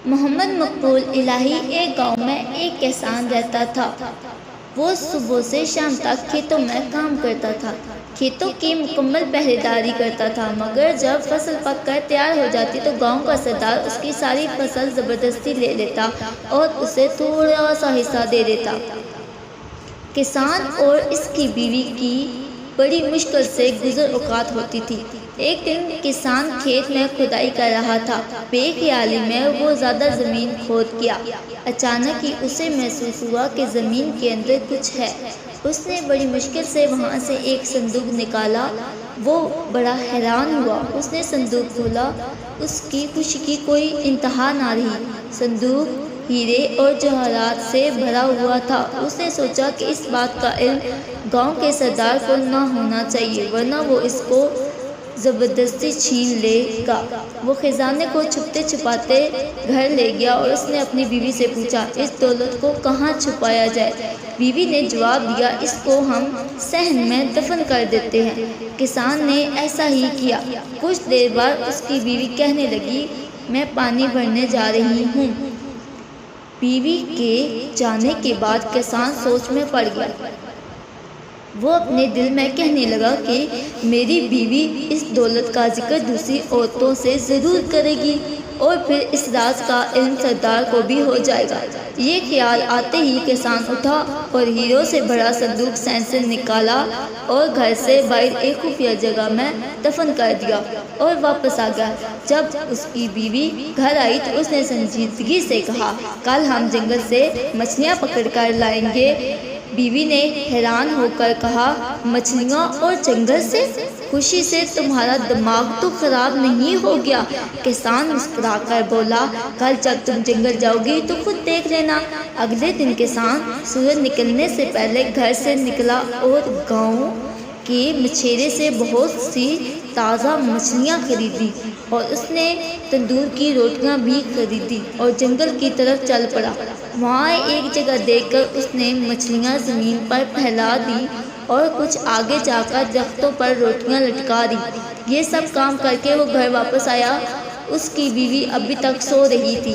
محمد مقبول الہی ایک گاؤں میں ایک کسان رہتا تھا۔ وہ صبح سے شام تک کھیتوں میں کام کرتا تھا، کھیتوں کی مکمل پہریداری کرتا تھا، مگر جب فصل پک کر تیار ہو جاتی تو گاؤں کا سردار اس کی ساری فصل زبردستی لے لیتا اور اسے تھوڑا سا حصہ دے دیتا۔ کسان اور اس کی بیوی کی بڑی مشکل سے گزر اوقات ہوتی تھی۔ ایک دن کسان کھیت میں کھدائی کر رہا تھا، بے خیالی میں وہ زیادہ زمین کھود گیا۔ اچانک ہی اسے محسوس ہوا کہ زمین کے اندر کچھ ہے۔ اس نے بڑی مشکل سے وہاں سے ایک صندوق نکالا۔ وہ بڑا حیران ہوا۔ اس نے صندوق کھولا، اس کی خوشی کی کوئی انتہا نہ رہی۔ صندوق ہیرے اور جواہرات سے بھرا ہوا تھا۔ اس نے سوچا کہ اس بات کا علم گاؤں کے سردار کو نہ ہونا چاہیے، ورنہ وہ اس کو زبردستی چھین لے گا۔ وہ خزانے کو چھپتے چھپاتے گھر لے گیا اور اس نے اپنی بیوی سے پوچھا، اس دولت کو کہاں چھپایا جائے؟ بیوی نے جواب دیا، اس کو ہم صحن میں دفن کر دیتے ہیں۔ کسان نے ایسا ہی کیا۔ کچھ دیر بعد اس کی بیوی کہنے لگی، میں پانی بھرنے جا رہی ہوں۔ بیوی کے جانے کے بعد کسان سوچ میں پڑ گیا۔ وہ اپنے دل میں کہنے لگا کہ میری بیوی اس دولت کا ذکر دوسری عورتوں سے ضرور کرے گی اور پھر اس راز کا علم سردار کو بھی ہو جائے گا۔ یہ خیال آتے ہی کسان اٹھا اور ہیروں سے بھرا صندوق صحن سے نکالا اور گھر سے باہر ایک خفیہ جگہ میں دفن کر دیا اور واپس آ گیا۔ جب اس کی بیوی گھر آئی تو اس نے سنجیدگی سے کہا، کل ہم جنگل سے مچھلیاں پکڑ کر لائیں گے۔ بیوی نے حیران ہو کر کہا، مچھلیاں اور جنگل سے؟ خوشی سے تمہارا دماغ تو خراب نہیں ہو گیا؟ کسان مسکرا کر بولا، کل جب تم جنگل جاؤ گی تو خود دیکھ لینا۔ اگلے دن کسان سورج نکلنے سے پہلے گھر سے نکلا اور گاؤں کے مچھیرے سے بہت سی تازہ مچھلیاں خریدی اور اس نے تندور کی روٹیاں بھی خریدی اور جنگل کی طرف چل پڑا۔ وہاں ایک جگہ دیکھ کر اس نے مچھلیاں زمین پر پھیلا دی اور کچھ آگے جا کر درختوں پر روٹیاں لٹکا دی۔ یہ سب کام کر کے وہ گھر واپس آیا۔ اس کی بیوی ابھی تک سو رہی تھی۔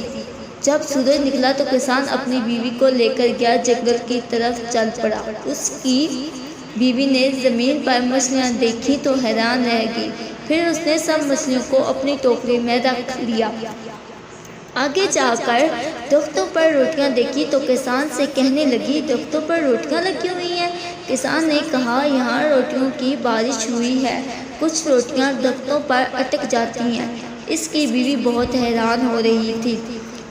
جب سورج نکلا تو کسان اپنی بیوی کو لے کر گیا، جنگل کی طرف چل پڑا۔ اس کی بیوی نے زمین پر مچھلیاں دیکھی تو حیران رہ گئی۔ پھر اس نے سب مچھلیوں کو اپنی ٹوکری میں رکھ لیا۔ آگے جا کر درختوں پر روٹیاں دیکھی تو کسان سے کہنے لگی، درختوں پر روٹیاں لگی ہوئی ہیں؟ کسان نے کہا، یہاں روٹیوں کی بارش ہوئی ہے، کچھ روٹیاں درختوں پر اٹک جاتی ہیں۔ اس کی بیوی بہت حیران ہو رہی تھی۔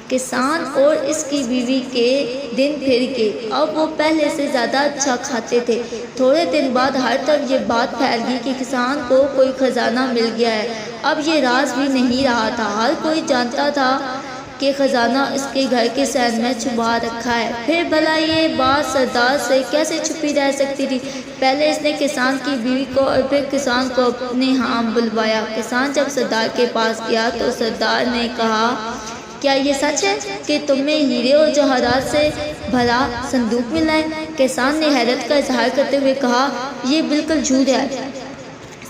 کسان اور اس کی بیوی کے دن پھر گئے۔ اب وہ پہلے سے زیادہ اچھا کھاتے تھے۔ تھوڑے دن بعد ہر طرف یہ بات پھیل گئی کہ کسان کو کوئی خزانہ مل گیا ہے۔ اب یہ راز بھی نہیں رہا تھا، ہر کوئی جانتا تھا کہ خزانہ اس کے گھر کے صحن میں چھپا رکھا ہے۔ پھر بھلا یہ بات سردار سے کیسے چھپی رہ سکتی تھی؟ پہلے اس نے کسان کی بیوی کو اور پھر کسان کو اپنے ہاں بلوایا۔ کسان جب سردار کے پاس گیا تو سردار نے کہا، کیا یہ سچ ہے کہ تمہیں ہیرے اور جواہرات سے بھرا صندوق ملا ہے؟ کسان نے حیرت کا اظہار کرتے ہوئے کہا، یہ بالکل جھوٹ ہے۔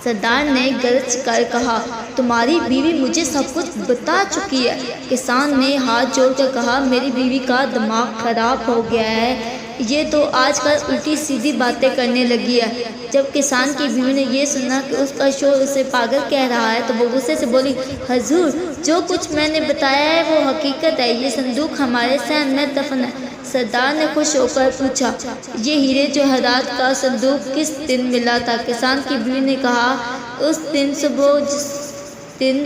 سردار نے گرج کر کہا، تمہاری بیوی مجھے سب کچھ بتا چکی ہے۔ کسان نے ہاتھ جوڑ کر کہا، میری بیوی کا دماغ خراب ہو گیا ہے، یہ تو آج کل الٹی سیدھی باتیں کرنے لگی ہے۔ جب کسان کی بیوی نے یہ سنا کہ اس کا شوہر اسے پاگل کہہ رہا ہے تو وہ غصے سے بولی، حضور، جو کچھ میں نے بتایا ہے وہ حقیقت ہے، یہ صندوق ہمارے صحن میں دفن ہے۔ سردار نے خوش ہو کر پوچھا، یہ ہیرے جواہرات کا صندوق کس دن ملا تھا؟ کسان کی بیوی نے کہا، اس دن صبح جس دن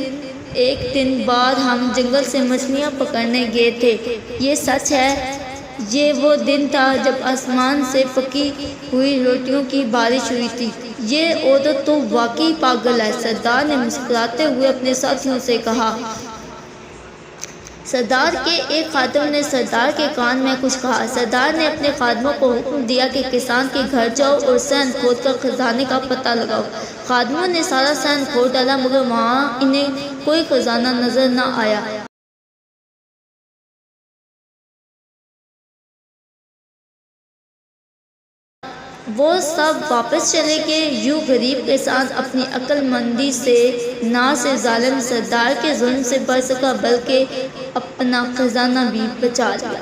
ایک دن بعد ہم جنگل سے مچھلیاں پکڑنے گئے تھے۔ یہ سچ ہے، یہ وہ دن تھا جب آسمان سے پکی ہوئی روٹیوں کی بارش ہوئی تھی۔ یہ عورت تو واقعی پاگل ہے۔ سردار نے مسکراتے ہوئے اپنے ساتھیوں سے کہا۔ سردار کے ایک خادم نے سردار کے کان میں کچھ کہا۔ سردار نے اپنے خادموں کو حکم دیا کہ کسان کے گھر جاؤ اور صحن کھود کر خزانے کا پتہ لگاؤ۔ خادموں نے سارا صحن کھود ڈالا مگر وہاں انہیں کوئی خزانہ نظر نہ آیا۔ وہ سب واپس چلے گئے۔ یوں غریب کسان اپنی عقل مندی سے نہ صرف ظالم سردار کے ظلم سے بچ سکا بلکہ اپنا خزانہ بھی بچا لیا۔